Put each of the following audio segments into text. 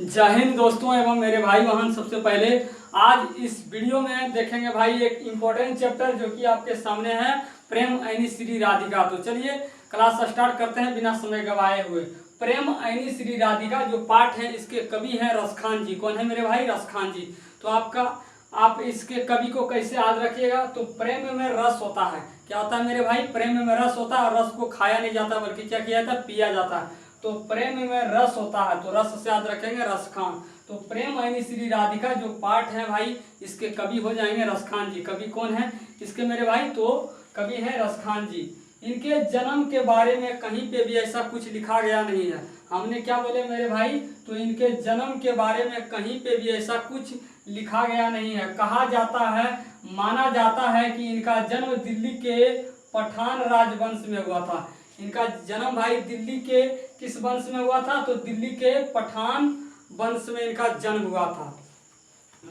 जय हिंद दोस्तों एवं मेरे भाई बहन। सबसे पहले आज इस वीडियो में देखेंगे भाई एक इम्पोर्टेंट चैप्टर जो कि आपके सामने है, प्रेम ऐनी श्री राधिका। तो चलिए क्लास स्टार्ट करते हैं बिना समय गवाए हुए। प्रेम ऐनी श्री राधिका जो पाठ है इसके कवि हैं रसखान जी। कौन है मेरे भाई? रसखान जी। तो आप इसके कवि को कैसे याद रखिएगा? तो प्रेम में रस होता है। क्या होता है मेरे भाई? प्रेम में रस होता है और रस को खाया नहीं जाता बल्कि क्या किया जाता है? पिया जाता है। तो प्रेम में रस होता है तो रस से याद रखेंगे रसखान। तो प्रेम ऐनी श्री राधिका जो पाठ है भाई इसके कवि हो जाएंगे रसखान जी। कवि कौन है इसके मेरे भाई? तो कवि है रसखान जी। इनके जन्म के बारे में कहीं पे भी ऐसा कुछ लिखा गया नहीं है। हमने क्या बोले मेरे भाई? तो इनके जन्म के बारे में कहीं पे भी ऐसा कुछ लिखा गया नहीं है। कहा जाता है, माना जाता है कि इनका जन्म दिल्ली के पठान राजवंश में हुआ था। इनका जन्म भाई दिल्ली के किस वंश में हुआ था? तो दिल्ली के पठान वंश में इनका जन्म हुआ था।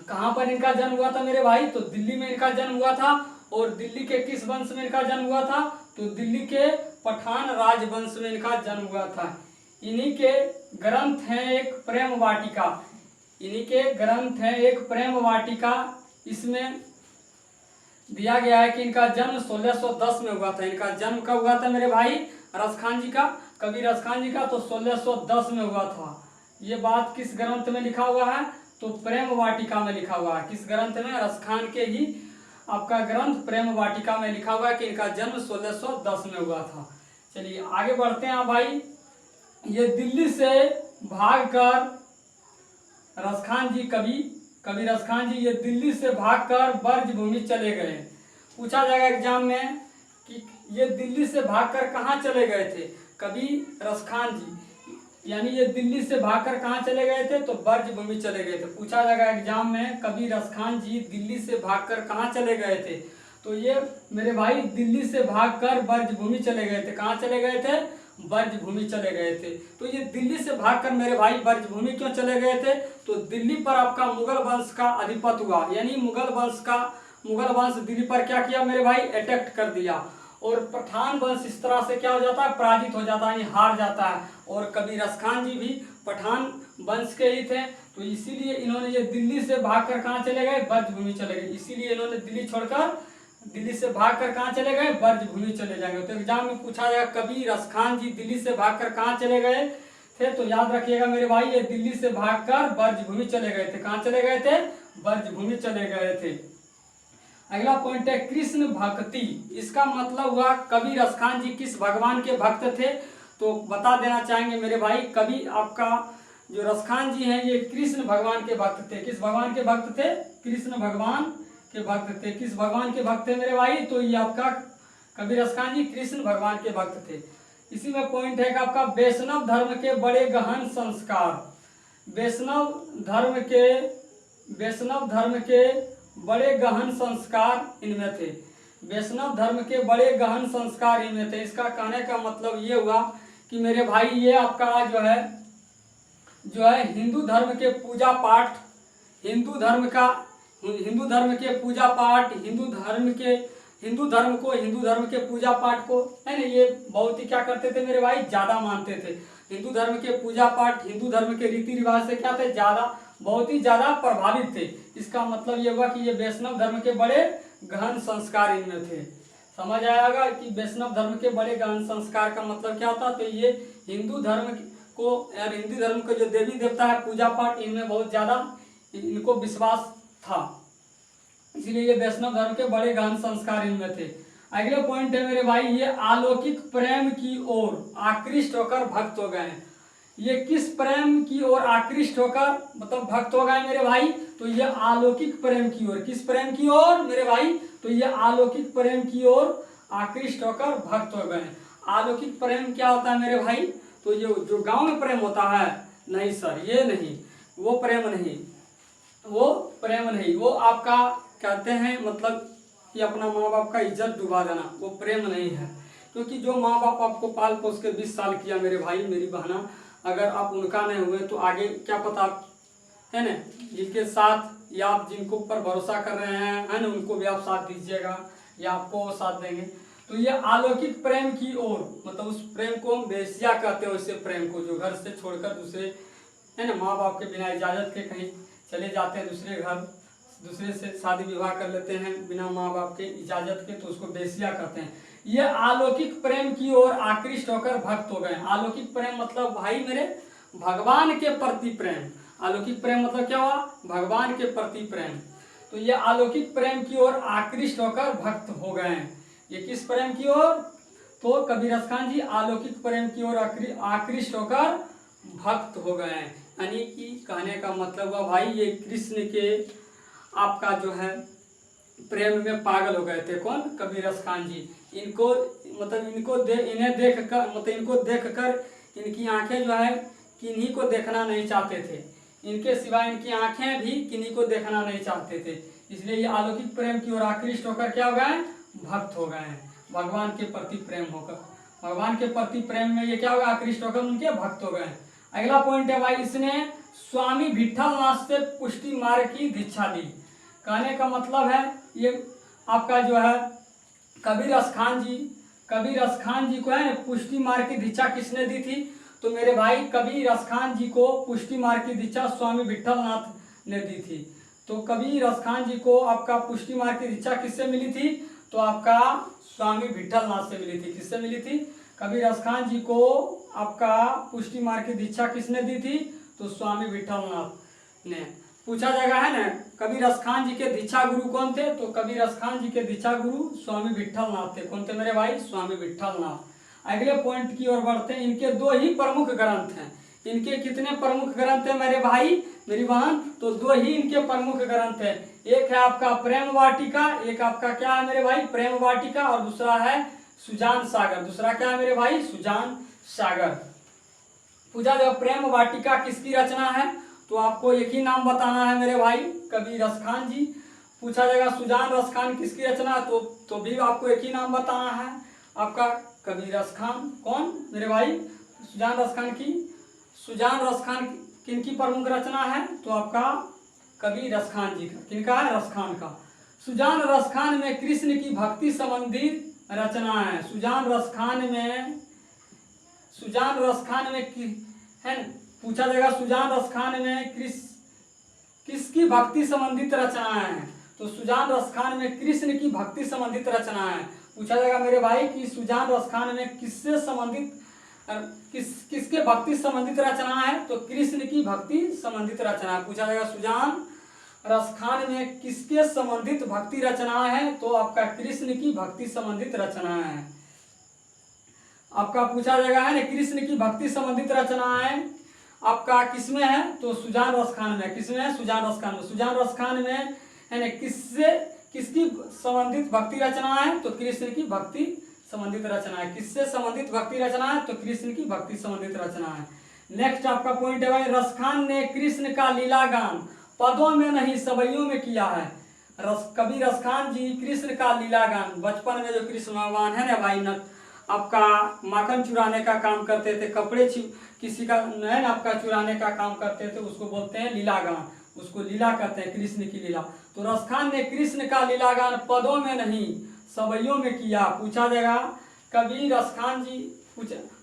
कहाँ पर इनका जन्म हुआ था मेरे भाई? तो दिल्ली में इनका जन्म हुआ था। और दिल्ली के किस वंश में इनका जन्म हुआ था? तो दिल्ली के पठान राजवंश में इनका जन्म हुआ था। इन्हीं के ग्रंथ हैं एक प्रेम वाटिका। इन्हीं के ग्रंथ हैं एक प्रेम वाटिका। इसमें दिया गया है कि इनका जन्म 1610 में हुआ था। इनका जन्म कब हुआ था मेरे भाई? रसखान जी का, कवि रसखान जी का तो 1610 में हुआ था। ये बात किस ग्रंथ में लिखा हुआ है? तो प्रेम वाटिका में लिखा हुआ है। किस ग्रंथ में? रसखान के ही आपका ग्रंथ प्रेम वाटिका में लिखा हुआ है कि इनका जन्म 1610 में हुआ था। चलिए आगे बढ़ते हैं भाई। ये दिल्ली से भागकर रसखान जी कवि रसखान जी ये दिल्ली से भागकर ब्रजभूमि चले गए। पूछा जाएगा एग्जाम में कि ये दिल्ली से भागकर कहाँ चले गए थे? कवि रसखान जी यानी ये दिल्ली से भागकर कहाँ चले गए थे? तो ब्रजभूमि चले गए थे। पूछा जाएगा एग्जाम में कवि रसखान जी दिल्ली से भागकर कहाँ चले गए थे? तो ये मेरे भाई दिल्ली से भागकर ब्रजभूमि चले गए थे। कहाँ चले गए थे? ब्रजभूमि चले गए थे। तो ये दिल्ली से भागकर मेरे भाई ब्रजभूमि क्यों चले गए थे? तो दिल्ली पर आपका मुगल वंश का अधिपत्य हुआ, यानी मुगल वंश दिल्ली पर क्या किया मेरे भाई? अटैक कर दिया। और पठान वंश इस तरह से क्या हो जाता है? पराजित हो जाता है, हार जाता है। और कवि रसखान जी भी पठान वंश के ही थे। तो इसीलिए इन्होंने ये दिल्ली से भागकर कहाँ चले गए? ब्रजभूमि चले गए। इसीलिए इन्होंने दिल्ली छोड़कर, दिल्ली से भागकर कहाँ चले गए? ब्रजभूमि चले जाएंगे। तो एग्जाम में पूछा जाएगा कवि रसखान जी दिल्ली से भागकर कहाँ चले गए थे? तो याद रखिएगा मेरे भाई ये दिल्ली से भागकर ब्रजभूमि चले गए थे। कहाँ चले गए थे? ब्रजभूमि चले गए थे। अगला पॉइंट है कृष्ण भक्ति। इसका मतलब हुआ कवि रसखान जी किस भगवान के भक्त थे? तो बता देना चाहेंगे मेरे भाई, कवि आपका जो रसखान जी हैं ये कृष्ण भगवान के भक्त थे। किस भगवान के भक्त थे? कृष्ण भगवान के भक्त थे। किस भगवान के भक्त थे मेरे भाई? तो ये आपका कवि रसखान जी कृष्ण भगवान के भक्त थे। इसी में पॉइंट है कि आपका वैष्णव धर्म के बड़े गहन संस्कार। वैष्णव धर्म के बड़े गहन संस्कार इनमें थे। वैष्णव धर्म के बड़े गहन संस्कार इनमें थे। इसका कहने का मतलब ये हुआ कि मेरे भाई ये आपका जो है हिंदू धर्म के पूजा पाठ, हिंदू धर्म के पूजा पाठ, हिंदू धर्म के पूजा पाठ को है ना, ये बहुत ही क्या करते थे मेरे भाई? ज्यादा मानते थे। हिंदू धर्म के पूजा पाठ, हिंदू धर्म के रीति रिवाज से क्या थे? बहुत ही ज्यादा प्रभावित थे। इसका मतलब ये हुआ कि ये वैष्णव धर्म के बड़े गहन संस्कार इनमें थे। समझ आएगा कि वैष्णव धर्म के बड़े गहन संस्कार का मतलब क्या होता? तो ये हिंदू धर्म को और हिंदू धर्म के जो देवी देवता है पूजा पाठ, इनमें बहुत ज्यादा इनको विश्वास था। इसलिए ये वैष्णव धर्म के बड़े गहन संस्कार इनमें थे। अगले पॉइंट है मेरे भाई, ये अलौकिक प्रेम की ओर आकृष्ट होकर भक्त हो गए। ये किस प्रेम की ओर आकृष्ट होकर मतलब भक्त हो गए मेरे भाई? तो ये अलौकिक प्रेम की ओर। किस प्रेम की ओर मेरे भाई? तो ये अलौकिक प्रेम की ओर आकृष्ट होकर भक्त हो गए। अलौकिक प्रेम क्या होता है मेरे भाई? तो ये जो गांव में प्रेम होता है, नहीं सर ये नहीं, वो प्रेम नहीं, वो आपका कहते हैं मतलब कि अपना माँ बाप का इज्जत डुबा देना, वो प्रेम नहीं है। क्योंकि जो माँ बाप आपको पाल पोस के 20 साल किया मेरे भाई मेरी बहना, अगर आप उनका नहीं हुए तो आगे क्या पता आप है ना जिनके साथ या आप जिनको ऊपर भरोसा कर रहे हैं है ना उनको भी आप साथ दीजिएगा या आपको वो साथ देंगे। तो ये अलौकिक प्रेम की ओर मतलब उस प्रेम को हम वेश्या कहते हैं, उससे प्रेम को जो घर से छोड़कर दूसरे है ना, माँ बाप के बिना इजाज़त के कहीं चले जाते हैं दूसरे घर, दूसरे से शादी विवाह कर लेते हैं बिना माँ बाप के इजाज़त के, तो उसको बेसिया कहते हैं। ये अलौकिक प्रेम की ओर आकृष्ट होकर भक्त हो गए। अलौकिक प्रेम मतलब भाई मेरे भगवान के प्रति प्रेम। अलौकिक प्रेम मतलब क्या हुआ, भगवान के प्रति प्रेम। तो ये अलौकिक प्रेम की ओर आकृष्ट होकर भक्त हो गए। ये किस प्रेम की ओर, तो कबीर खान जी अलौकिक प्रेम की ओर आकृष्ट होकर भक्त हो गए। यानी कि कहने का मतलब हुआ भाई ये कृष्ण के आपका जो है प्रेम में पागल हो गए थे। कौन, कबीर खान जी। इनको मतलब इन्हें देख कर मतलब इनको देखकर इनकी आंखें जो है किन्हीं को देखना नहीं चाहते थे, इनके सिवाय इनकी आंखें भी किन्हीं को देखना नहीं चाहते थे। इसलिए ये अलौकिक प्रेम की ओर आकृष्ट होकर क्या हो गए, भक्त हो गए। भगवान के प्रति प्रेम होकर, भगवान के प्रति प्रेम में ये क्या होगा, आकृष्ट होकर उनके भक्त हो गए। अगला पॉइंट है भाई, इसने स्वामी विठलनाथ से पुष्टि मार्ग की दीक्षा ली। कहने का मतलब है ये आपका जो है कबीर खान जी को है पुष्टि मार्ग की दीक्षा किसने दी थी, तो मेरे भाई कबीर खान जी को पुष्टि मार्ग की दीक्षा स्वामी विठलनाथ ने दी थी। तो कबीर खान जी को आपका पुष्टि मार्ग की दीक्षा किससे मिली थी, तो आपका स्वामी विठलनाथ से मिली थी। किससे मिली थी, कबीर खान जी को आपका पुष्टि मार्ग की दीक्षा किसने दी थी, तो स्वामी विठलनाथ ने। पूछा जाएगा है ना, कबीर खान जी के दीक्षा गुरु कौन थे, तो कबीर खान जी के दीक्षा गुरु स्वामी विठलनाथ थे। कौन थे मेरे भाई, स्वामी विठलनाथ। अगले पॉइंट की ओर बढ़ते हैं। इनके दो ही प्रमुख ग्रंथ हैं। इनके कितने प्रमुख ग्रंथ हैं मेरे भाई मेरी बहन, तो दो ही इनके प्रमुख ग्रंथ हैं। एक है आपका प्रेम वाटिका, एक आपका क्या है मेरे भाई, प्रेम वाटिका, और दूसरा है सुजान सागर। दूसरा क्या है मेरे भाई, सुजान सागर। पूछा जाए प्रेम वाटिका किसकी रचना है, तो आपको एक ही नाम बताना है मेरे भाई, कबीर खान जी। पूछा जाएगा सुजान खान किसकी रचना, तो भी आपको एक ही नाम बताना है आपका कबीर खान। कौन मेरे भाई, सुजान खान किनकी प्रमुख रचना है, तो आपका कबीर खान जी का। किनका है, रसखान का। सुजान खान में कृष्ण की भक्ति संबंधित रचना है। सुजान खान में है न? पूछा जाएगा सुजान खान में किसकी भक्ति संबंधित रचना है, तो सुजान खान में कृष्ण की भक्ति संबंधित रचना है। पूछा जाएगा मेरे भाई कि सुजान खान में किससे संबंधित किसके भक्ति संबंधित रचना है, तो कृष्ण की भक्ति संबंधित रचना है। पूछा जाएगा सुजान खान में किसके संबंधित भक्ति रचना है, तो आपका कृष्ण की भक्ति संबंधित रचना है। आपका पूछा जाएगा है ना, कृष्ण की भक्ति संबंधित रचना है आपका किसमें है, तो सुजान खान में। किसमें है, सुजान खान में। सुजान खान में है ना किसकी संबंधित भक्ति रचना है, तो कृष्ण की भक्ति संबंधित रचना है। किससे संबंधित भक्ति रचना है, तो कृष्ण की भक्ति संबंधित रचना है। नेक्स्ट आपका पॉइंट है भाई, रसखान ने कृष्ण का लीला गान पदों में नहीं सवैयों में किया है। कबीर खान जी कृष्ण का लीला गान, बचपन में जो कृष्ण भगवान है ना भाई न आपका माखन चुराने का काम करते थे, कपड़े किसी का है ना आपका चुराने का काम करते थे, उसको बोलते हैं लीला गान, उसको लीला कहते हैं, कृष्ण की लीला। तो रसखान ने कृष्ण का लीला गान पदों में नहीं सवैयों में किया। पूछा जाएगा कबीर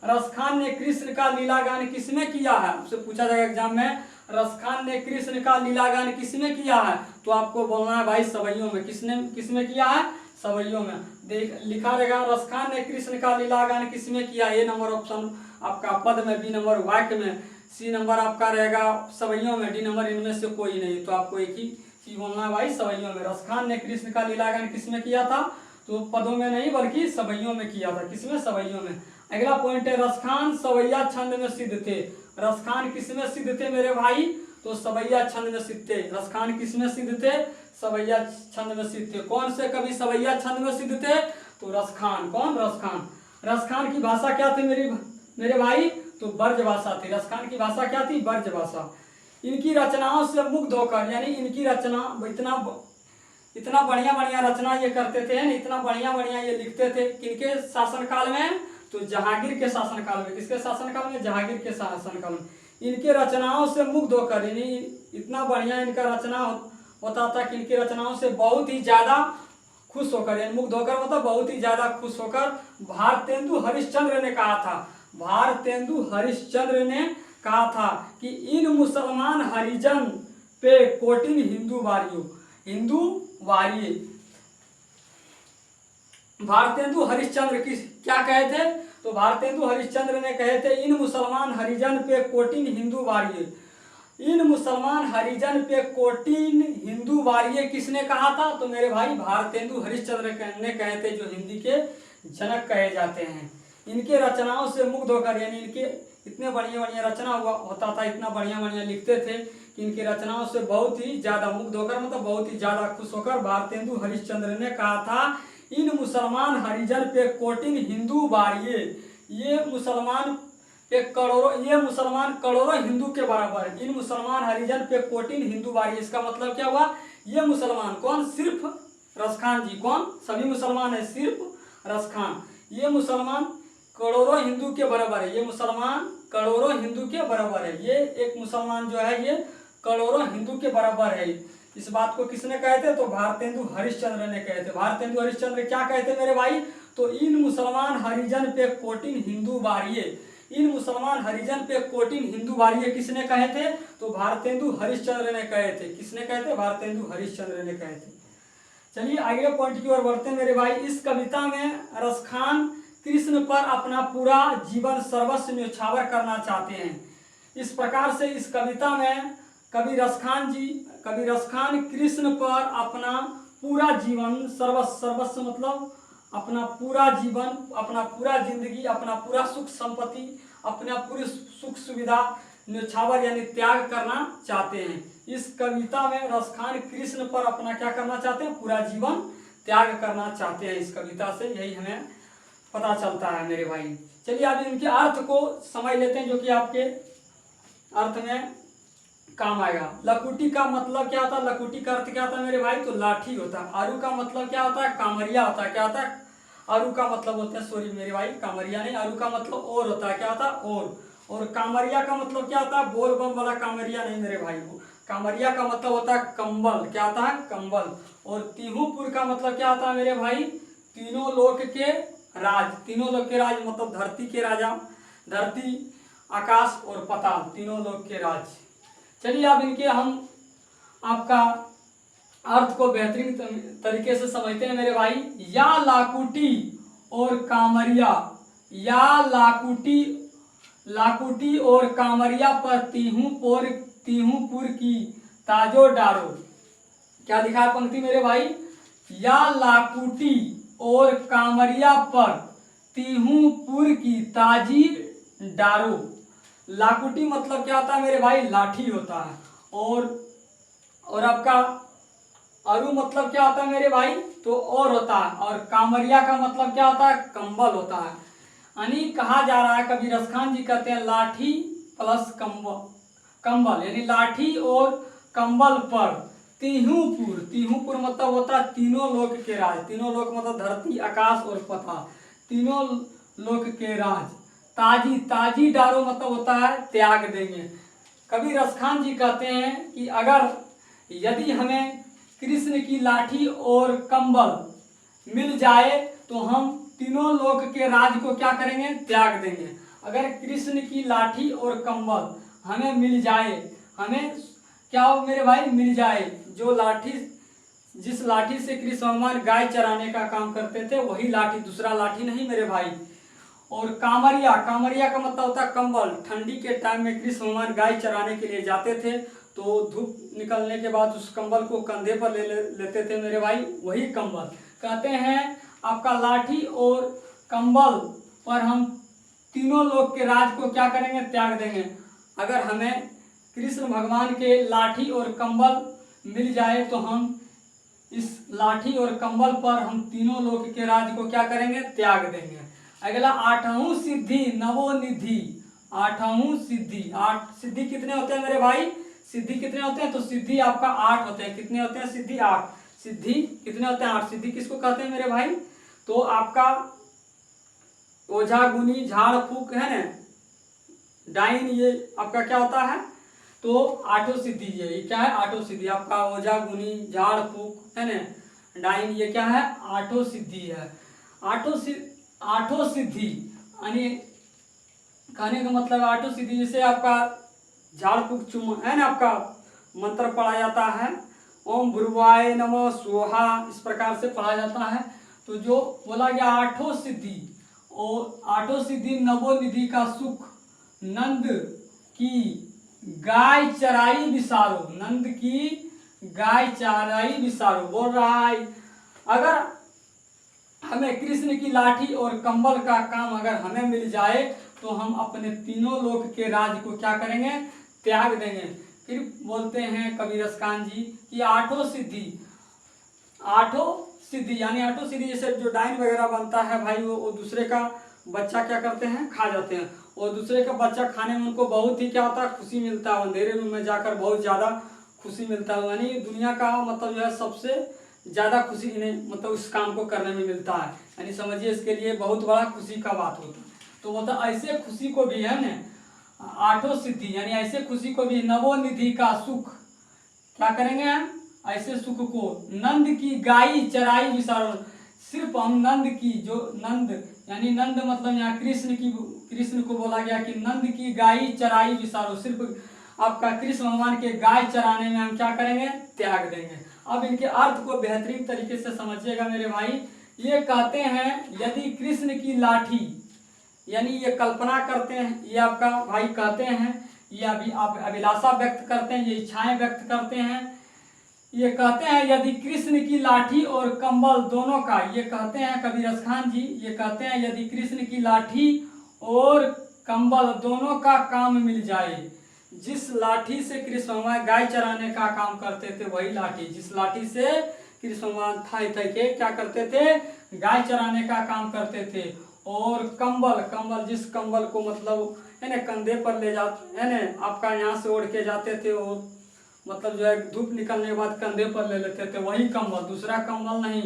रसखान ने कृष्ण का लीला गान किसमें किया है, आपसे पूछा जाएगा एग्जाम में, रसखान ने कृष्ण का लीला गान किसमें किया है, तो आपको बोलना है भाई सवैयों में। किसमें किया है, सवैयों में। देख लिखा रहेगा रसखान ने कृष्ण का लीला गान किसमें किया, ए नंबर ऑप्शन आपका पद में, बी नंबर वाक्य में, सी नंबर आपका रहेगा सवैयों में, डी नंबर इनमें से कोई नहीं। तो आपको एक ही चीज बोलना है भाई सवैयों में। रसखान ने कृष्ण का लीला गान किसमें किया था, तो पदों में नहीं बल्कि सवैयों में किया था। किसमें, सवैयों में। अगला पॉइंट है, रसखान सवैया छंद में सिद्ध थे। रसखान किसमें सिद्ध थे मेरे भाई, तो सवैया छंद में सिद्ध थे। रसखान किसमें सिद्ध थे, सवैया छंद में सिद्ध थे। कौन से कवि सवैया छंद में सिद्ध थे, तो रसखान। कौन, रसखान। रसखान की भाषा क्या थी मेरे भाई, तो ब्रज भाषा थी। रसखान की भाषा क्या थी, ब्रज भाषा। इनकी रचनाओं से मुग्ध होकर, यानी इनकी रचना इतना बढ़िया रचना ये करते थे, इतना बढ़िया ये लिखते थे। किनके शासनकाल में, तो जहांगीर के शासनकाल में। किसके शासनकाल में, जहांगीर के शासनकाल में। इनके रचनाओं से मुग्ध होकर, यानी इतना बढ़िया इनका रचना होता था कि इनकी रचनाओं से बहुत ही ज्यादा खुश होकर, यानी मुग्ध होकर मतलब बहुत ही ज्यादा खुश होकर भारतेंदु हरिश्चंद्र ने कहा था। भारतेंदु हरिश्चंद्र ने कहा था कि इन मुसलमान हरिजन पे कोटिन हिंदू वारियो, हिंदू वारिये। भारतेंदु हरिश्चंद्र किस क्या कहे थे? तो भारतेंदु हरिश्चंद्र ने कहे थे इन मुसलमान हरिजन पे कोटिन हिंदू वारिये। इन मुसलमान हरिजन पे कोटिन हिंदू वारिये किसने कहा था? तो मेरे भाई भारतेंदु हरिश्चंद्र ने कहे थे, जो हिंदी के जनक कहे जाते हैं। इनके रचनाओं से मुग्ध होकर, यानी इनके इतने बढ़िया बढ़िया रचना होता था, इतना बढ़िया बढ़िया लिखते थे कि इनकी रचनाओं से बहुत ही ज्यादा मुग्ध होकर, मतलब बहुत ही ज्यादा खुश होकर भारतेंदु हरिश्चंद्र ने कहा था इन मुसलमान हरिजन पे कोटिन हिंदू वारिये। ये मुसलमान करोड़ों हिंदू के बराबर है। इन मुसलमान हरिजन पे कोटिन हिंदू वारिये, इसका मतलब क्या हुआ? ये मुसलमान कौन? सिर्फ रसखान जी। कौन? सभी मुसलमान है, सिर्फ रसखान। ये मुसलमान करोड़ों हिंदू के बराबर है। ये मुसलमान करोड़ों हिंदू के बराबर है। ये एक मुसलमान जो है ये करोड़ों हिंदू के बराबर है। इस बात को किसने कहे थे? तो भारतेंदु हरिश्चंद्र ने कहे थे। भारतेंदु हरिश्चंद्र क्या कहते मेरे भाई? तो इन मुसलमान हरिजन पे कोटिन हिंदू वारिये। इन मुसलमान हरिजन पे कोटिन हिंदू वारिये किसने कहे थे? तो भारतेंदु हरिश्चंद्र ने कहे थे। किसने कहे थे? भारतेंदु हरिश्चंद्र ने कहे थे। चलिए अगले पॉइंट की ओर बढ़ते हैं मेरे भाई। इस कविता में रसखान कृष्ण पर अपना पूरा जीवन सर्वस्व न्यौछावर करना चाहते हैं। इस प्रकार से इस कविता में कवि रसखान कृष्ण पर अपना पूरा जीवन सर्वस्व मतलब अपना पूरा जीवन, अपना पूरा जिंदगी, अपना पूरा सुख संपत्ति, अपना पूरी सुख सुविधा न्यौछावर यानी त्याग करना चाहते हैं। इस कविता में रसखान कृष्ण पर अपना क्या करना चाहते हैं? पूरा जीवन त्याग करना चाहते हैं। इस कविता से यही हमें पता चलता है मेरे भाई। चलिए अब इनके अर्थ को समझ लेते हैं, जो कि आपके अर्थ में काम आएगा। लकुटी का मतलब क्या होता है? लकुटी का अर्थ क्या होता है मेरे भाई? तो लाठी होता है। आरू का मतलब क्या होता है? कामरिया होता है। क्या होता है? आरू का मतलब होता है, सॉरी मेरे भाई, कामरिया नहीं, आरू का मतलब और होता है। क्या होता है? और कामरिया का मतलब क्या होता है? बोल बम वाला कामरिया नहीं मेरे भाई। को कामरिया का मतलब होता है कंबल। क्या होता है? कंबल। और तीहूपुर का मतलब क्या होता है मेरे भाई? तीनों लोक के राज। तीनों लोक के राज मतलब धरती के राजा, धरती, आकाश और पाताल, तीनों लोक के राज। चलिए अब इनके हम आपका अर्थ को बेहतरीन तरीके से समझते हैं मेरे भाई। या लाकुटी और कामरिया, या लाकुटी और कामरिया पर तीहूपुर की ताजो डारो। क्या लिखा है पंक्ति मेरे भाई? या लाकुटी और कामरिया पर तीहूपुर की ताजी डारो। लाकुटी मतलब क्या होता है मेरे भाई? लाठी होता है। और आपका अरु मतलब क्या होता है मेरे भाई? तो और होता है। और कामरिया का मतलब क्या होता है? कंबल होता है। यानी कहा जा रहा है, कवि रसखान जी कहते हैं लाठी प्लस कंबल यानी लाठी और कंबल पर तीहूपुर मतलब होता है तीनों लोक के राज। तीनों लोक मतलब धरती, आकाश और पाताल, तीनों लोक के राज। ताजी डारो मतलब होता है त्याग देंगे। कवि रसखान जी कहते हैं कि अगर यदि हमें कृष्ण की लाठी और कंबल मिल जाए तो हम तीनों लोक के राज को क्या करेंगे? त्याग देंगे। अगर कृष्ण की लाठी और कंबल हमें मिल जाए, हमें क्या हो मेरे भाई? मिल जाए। जो लाठी, जिस लाठी से कृष्ण भगवान गाय चराने का काम करते थे वही लाठी, दूसरा लाठी नहीं मेरे भाई। और कामरिया का मतलब होता है कंबल। ठंडी के टाइम में कृष्ण भगवान गाय चराने के लिए जाते थे तो धूप निकलने के बाद उस कंबल को कंधे पर लेते थे मेरे भाई, वही कंबल। कहते हैं आपका लाठी और कंबल पर हम तीनों लोक के राज को क्या करेंगे? त्याग देंगे। अगर हमें कृष्ण भगवान के लाठी और कंबल मिल जाए तो हम इस लाठी और कंबल पर हम तीनों लोक के राज को क्या करेंगे? त्याग देंगे। अगला आठवीं सिद्धि नवोनिधि। आठवीं सिद्धि, 8 सिद्धि कितने होते हैं मेरे भाई? सिद्धि कितने होते हैं? तो सिद्धि आपका 8 होते हैं। कितने होते हैं? सिद्धि 8। सिद्धि कितने होते हैं? 8। सिद्धि किसको कहते हैं मेरे भाई? तो आपका ओझा गुनी झाड़ फूक है ना, डाइन, ये आपका क्या होता है? तो 8 सिद्धि। ये क्या है? 8 सिद्धि। आपका ओझा गुनी झाड़ फूक है ना, डाइन, ये क्या है? 8 सिद्धि है। 8 सिद्धि यानी कहने का मतलब आठों सिद्धि, जैसे आपका झाड़ फूक चुम है ना, आपका मंत्र पढ़ा जाता है, ओम भुर्वाय नमः स्वाहा, इस प्रकार से पढ़ा जाता है। तो जो बोला गया आठों सिद्धि, और आठों सिद्धि नवोनिधि का सुख, नंद की गाय चराई विसारो, नंद की गाय चराई विसारो। बोल रहा है अगर हमें कृष्ण की लाठी और कंबल का काम अगर हमें मिल जाए तो हम अपने तीनों लोक के राज को क्या करेंगे, त्याग देंगे। फिर बोलते हैं कबीर रसखान जी कि आठों सिद्धि, आठों सिद्धि यानी आठों सिद्धि, जैसे जो डाइन वगैरह बनता है भाई, वो दूसरे का बच्चा क्या करते हैं, खा जाते हैं, और दूसरे का बच्चा खाने में उनको बहुत ही क्या होता है, खुशी मिलता है, अंधेरे रूम में जाकर बहुत ज़्यादा खुशी मिलता है। यानी दुनिया का मतलब जो है सबसे ज़्यादा खुशी इन्हें मतलब उस काम को करने में मिलता है, यानी समझिए इसके लिए बहुत बड़ा खुशी का बात होता है। तो मतलब ऐसे खुशी को भी है ना आठों सिद्धि, यानी ऐसे खुशी को भी नवोनिधि का सुख क्या करेंगे हम, ऐसे सुख को नंद की गाय चराई विसारो, सिर्फ हम नंद की, जो नंद यानी नंद मतलब यहाँ कृष्ण की, कृष्ण को बोला गया कि नंद की गाय चराई विसारो, सिर्फ आपका कृष्ण भगवान के गाय चराने में हम क्या करेंगे, त्याग देंगे। अब इनके अर्थ को बेहतरीन तरीके से समझिएगा मेरे भाई। ये कहते हैं यदि कृष्ण की लाठी, यानी ये कल्पना करते हैं, ये आपका भाई कहते हैं, ये अभी आप अभिलाषा व्यक्त करते हैं, ये इच्छाएं व्यक्त करते हैं। ये कहते हैं यदि कृष्ण की लाठी और कंबल दोनों का, ये कहते हैं कबीर रसखान जी, ये कहते हैं यदि कृष्ण की लाठी और कंबल दोनों का काम मिल जाए, जिस लाठी से कृष्ण भगवान गाय चराने का काम करते थे, वही लाठी, जिस लाठी से कृष्ण भगवान थाई के क्या करते थे, गाय चराने का काम करते थे, और कंबल, कंबल जिस कंबल को मतलब है ना कंधे पर ले जाते है ना, आपका यहाँ से ओढ़ के जाते थे, और मतलब जो है धूप निकलने के बाद कंधे पर ले लेते थे, वही कंबल, दूसरा कंबल नहीं।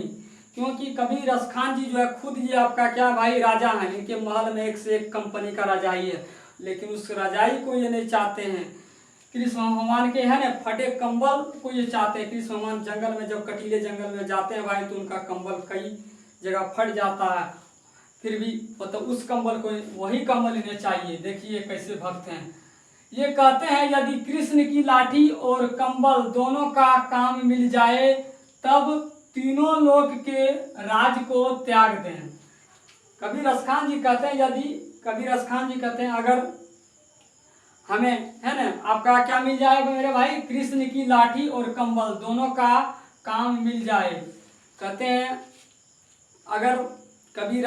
क्योंकि कबीर रसखान जी जो है खुद ये आपका क्या भाई राजा हैं, इनके महल में एक से एक कंपनी का रजाई है, लेकिन उस रजाई को ये नहीं चाहते हैं। कृष्ण भगवान के है ना फटे कंबल को ये चाहते हैं। कृष्ण भगवान जंगल में जब कटीले जंगल में जाते हैं भाई, तो उनका कंबल कई जगह फट जाता है, फिर भी मतलब उस कंबल को, वही कंबल इन्हें चाहिए। देखिए कैसे भक्त हैं। ये कहते हैं यदि कृष्ण की लाठी और कंबल दोनों का काम मिल जाए, तब तीनों लोक के राज को त्याग दें। कबीर रसखान जी कहते हैं यदि, कबीर रसखान जी कहते हैं अगर हमें है ना आपका क्या मिल जाएगा मेरे भाई, कृष्ण की लाठी और कंबल दोनों का काम मिल जाए। कहते हैं अगर कबीर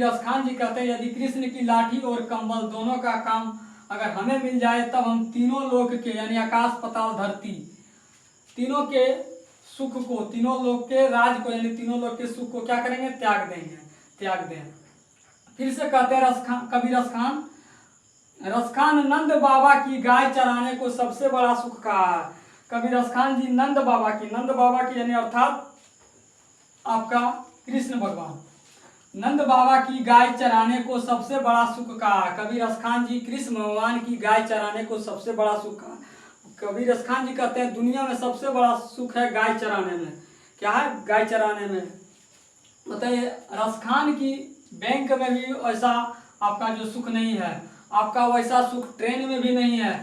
रसखान जी कहते हैं यदि कृष्ण की लाठी और कंबल दोनों का काम अगर हमें मिल जाए, तब हम तीनों लोक के यानी आकाश पाताल धरती तीनों के सुख को, तीनों लोक के राज को यानी तीनों लोक के सुख को क्या करेंगे, त्याग देंगे, त्याग दें। फिर से कहते हैं कबीर रसखान नंद बाबा की गाय चराने को सबसे बड़ा सुख कहा है। कबीर रसखान जी नंद बाबा की यानी अर्थात आपका कृष्ण भगवान, नंद बाबा की गाय चराने को सबसे बड़ा सुख कहा। कबीर रसखान जी कृष्ण भगवान की गाय चराने को सबसे बड़ा सुख कहा। कबीर रसखान जी कहते हैं दुनिया में सबसे बड़ा सुख है गाय चराने में। क्या है, गाय चराने में। मतलब रसखान की बैंक में भी ऐसा आपका जो सुख नहीं है, आपका वैसा सुख ट्रेन में भी नहीं है।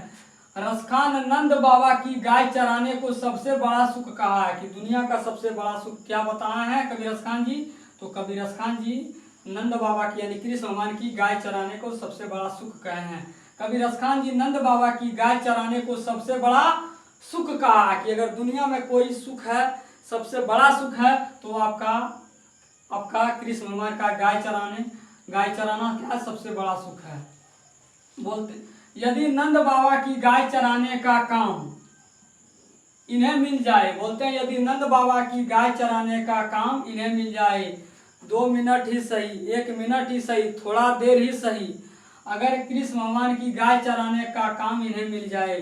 रसखान नंद बाबा की गाय चराने को सबसे बड़ा सुख कहा है कि दुनिया का सबसे बड़ा सुख क्या बताया है कबीर रसखान जी। तो कबीर रसखान जी नंद बाबा की यानी कृष्ण भगवान की गाय चराने को सबसे बड़ा सुख कहे हैं। कबीर रसखान जी नंद बाबा की गाय चराने को सबसे बड़ा सुख कहा है कि अगर दुनिया में कोई सुख है, सबसे बड़ा सुख है, तो आपका कृष्ण भगवान का गाय चराना क्या सबसे बड़ा सुख है। बोलते यदि नंद बाबा की गाय चराने का काम इन्हें मिल जाए, बोलते हैं यदि नंद बाबा की गाय चराने का काम इन्हें मिल जाए, 2 मिनट ही सही, 1 मिनट ही सही, थोड़ा देर ही सही, अगर कृष्ण भगवान की गाय चराने का काम इन्हें मिल जाए,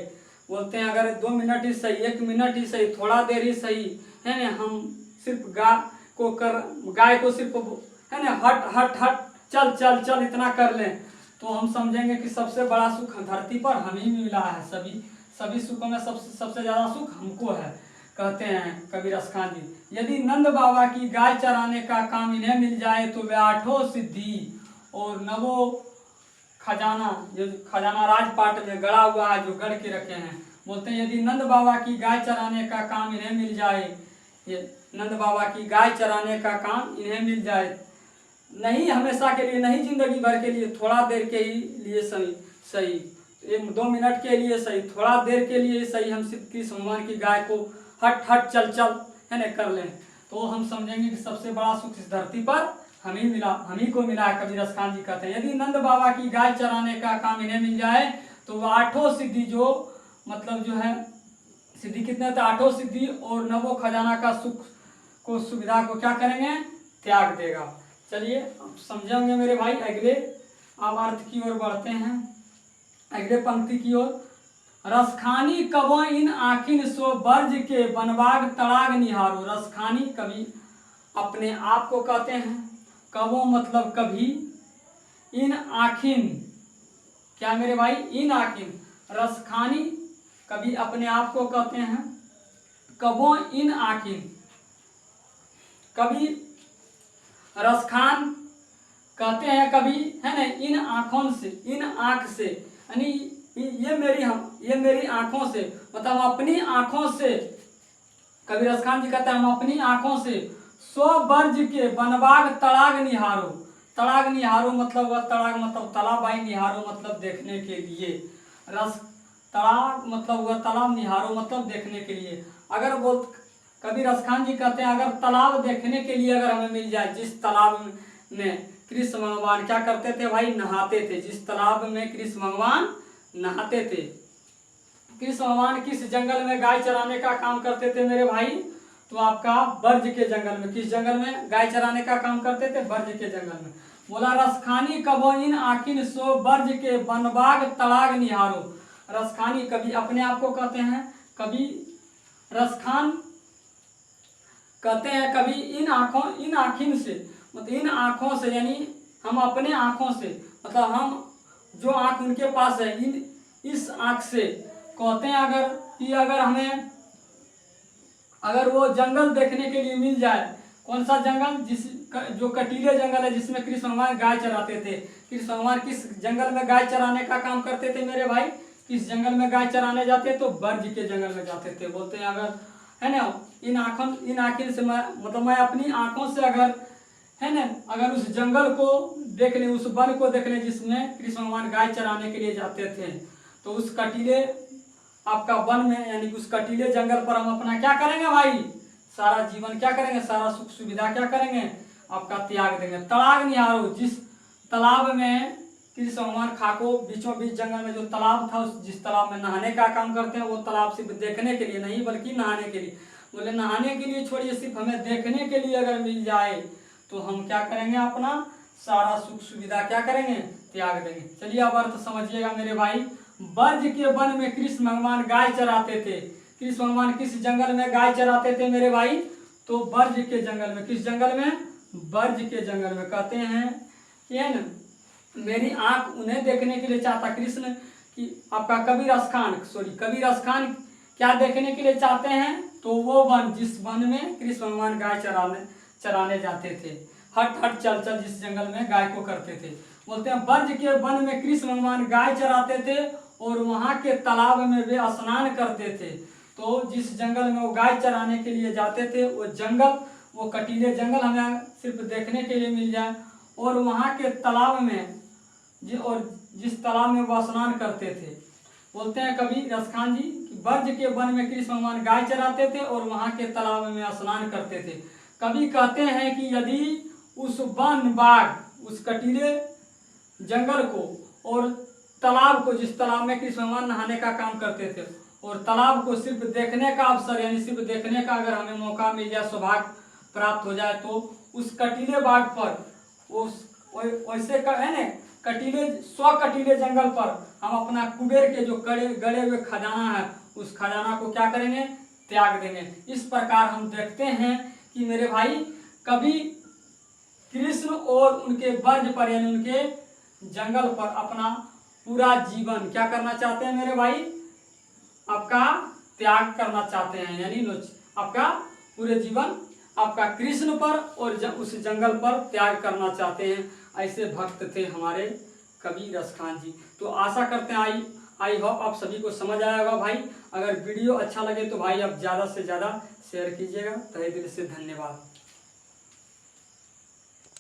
बोलते हैं अगर 2 मिनट ही सही, 1 मिनट ही सही, थोड़ा देर ही सही है ना, हम सिर्फ गाय को सिर्फ है ना हट हट हट चल चल चल इतना कर लें, तो हम समझेंगे कि सबसे बड़ा सुख धरती पर हमें ही मिला है। सभी सुखों में सबसे ज़्यादा सुख हमको है, कहते हैं कबीर रसखान जी। यदि नंद बाबा की गाय चराने का काम इन्हें मिल जाए, तो वे 8 सिद्धि और खजाना, जो खजाना राजपाट में गड़ा हुआ है, जो गढ़ के रखे हैं। बोलते हैं यदि नंद बाबा की गाय चराने का काम इन्हें मिल जाए, ये नंद बाबा की गाय चराने का काम इन्हें मिल जाए, नहीं हमेशा के लिए, नहीं जिंदगी भर के लिए, थोड़ा देर के ही लिए सही 1-2 मिनट के लिए सही, थोड़ा देर के लिए सही, हम सिर्फ कृष्ण भगवान की गाय को हट हट चल चल है ना कर लें, तो हम समझेंगे कि सबसे बड़ा सुख इस धरती पर हम ही को मिला है। कबीर खान जी कहते हैं यदि नंद बाबा की गाय चराने का काम इन्हें मिल जाए तो वह 8 सिद्धि, जो मतलब जो है सिद्धि कितने थे, 8 सिद्धि और 9 खजाना का सुख को, सुविधा को क्या करेंगे, त्याग देगा। चलिए अब समझेंगे मेरे भाई। अगले अब अर्थ की ओर बढ़ते हैं, अगले पंक्ति की ओर। रसखानी कबो इन आखिन सो बर्ज के बनबाग तड़ाग निहारो। रसखानी कभी अपने आप को कहते हैं, कबो मतलब कभी, इन आखिन क्या मेरे भाई, इन आखिन, रसखानी कभी अपने आप को कहते हैं, कबो इन आखिन, कभी रसखान कहते हैं कभी, है ना, इन आँखों से, इन आँख से, यानी ये मेरी आँखों से, मतलब हम अपनी आँखों से, कभी रसखान जी कहते हैं हम अपनी आँखों से सो बर्ज के बनबाग तड़ाग निहारो। तड़ाग निहारो मतलब वह तड़ाग मतलब तालाब, भाई निहारो मतलब देखने के लिए, रस तड़ाग मतलब वह तालाब, निहारो मतलब देखने के लिए। अगर वो कभी रसखान जी कहते हैं अगर तालाब देखने के लिए अगर हमें मिल जाए, जिस तालाब में कृष्ण भगवान क्या करते थे भाई, नहाते थे, जिस तालाब में कृष्ण भगवान नहाते थे। कृष्ण भगवान किस जंगल में गाय चराने का काम करते थे मेरे भाई, तो आपका बर्ज के जंगल में। किस जंगल में गाय चराने का काम करते थे, बर्ज के जंगल में। बोला रसखानी कबो इन आखिन सो बर्ज के बनबाग तड़ाग निहारो। रसखानी कभी अपने आप को कहते हैं, कभी रसखान कहते हैं, कभी इन आखिन से, मतलब इन आँखों से, यानी हम अपने आँखों से, मतलब हम जो आँख उनके पास है, इस आँख से कहते हैं अगर कि अगर हमें, अगर वो जंगल देखने के लिए मिल जाए, कौन सा जंगल, जो कटीले जंगल है जिसमें कृष्ण भगवान गाय चराते थे। कृष्ण भगवान किस जंगल में गाय चराने का काम करते थे मेरे भाई, किस जंगल में गाय चराने जाते, तो बर्ज के जंगल में जाते थे। बोलते हैं अगर, है ना, इन आँखों से मैं, मतलब मैं अपनी आँखों से अगर, है ना, अगर उस जंगल को देख लें, उस वन को देख लें जिसमें कृष्ण भगवान गाय चराने के लिए जाते थे, तो उस कटीले आपका वन में, यानी उस कटीले जंगल पर हम अपना क्या करेंगे भाई, सारा जीवन क्या करेंगे, सारा सुख सुविधा क्या करेंगे, आपका त्याग देंगे। तड़ाग निहारो, जिस तालाब में कृष्ण भगवान खाको, बीचों बीच जंगल में जो तालाब था, जिस तालाब में नहाने का काम करते हैं, वो तालाब सिर्फ देखने के लिए नहीं बल्कि नहाने के लिए। बोले नहाने के लिए छोड़िए, सिर्फ हमें देखने के लिए अगर मिल जाए तो हम क्या करेंगे, अपना सारा सुख सुविधा क्या करेंगे, त्याग देंगे। चलिए अब अर्थ समझिएगा मेरे भाई। बर्ज के वन में कृष्ण भगवान गाय चराते थे। कृष्ण भगवान किस जंगल में गाय चराते थे मेरे भाई, तो बर्ज के जंगल में। किस जंगल में, बर्ज के जंगल में। कहते हैं ये न, मेरी आंख उन्हें देखने के लिए चाहता, कृष्ण की आपका कबीर खान क्या देखने के लिए चाहते हैं, तो वो वन, जिस वन में कृष्ण भगवान गाय चराने जाते थे, हट हट चल चल जिस जंगल में गाय को करते थे। बोलते हैं बर्ज के वन में कृष्ण भगवान गाय चराते थे और वहाँ के तालाब में वे स्नान करते थे। तो जिस जंगल में वो गाय चराने के लिए जाते थे, वो जंगल, वो कटीले जंगल हमें सिर्फ देखने के लिए मिल जाए, और वहाँ के तालाब में जिस तालाब में वो स्नान करते थे। बोलते हैं कभी रसखान जी कि बर्ज के वन में कृष्ण भगवान गाय चराते थे और वहाँ के तालाब में स्नान करते थे। कभी कहते हैं कि यदि उस वन बाग, उस कटीले जंगल को और तालाब को, जिस तालाब में कृष्ण भगवान नहाने का काम करते थे, और तालाब को सिर्फ देखने का अवसर, यानी सिर्फ देखने का अगर हमें मौका मिल जाए, सौभाग्य प्राप्त हो जाए, तो उस कटीले बाग पर, उस वैसे है ना, कटीले जंगल पर हम अपना कुबेर के जो गड़े हुए खजाना है, उस खजाना को क्या करेंगे, त्याग देंगे। इस प्रकार हम देखते हैं कि मेरे भाई कभी कृष्ण और उनके बर्ज पर, यानी उनके जंगल पर अपना पूरा जीवन क्या करना चाहते हैं मेरे भाई, आपका त्याग करना चाहते हैं, यानी आपका पूरे जीवन आपका कृष्ण पर और उस जंगल पर त्याग करना चाहते हैं। ऐसे भक्त थे हमारे कवि रस खान जी। तो आशा करते हैं आई होप आप सभी को समझ आया होगा भाई। अगर वीडियो अच्छा लगे तो भाई आप ज़्यादा से ज़्यादा शेयर कीजिएगा। तहे दिल से धन्यवाद।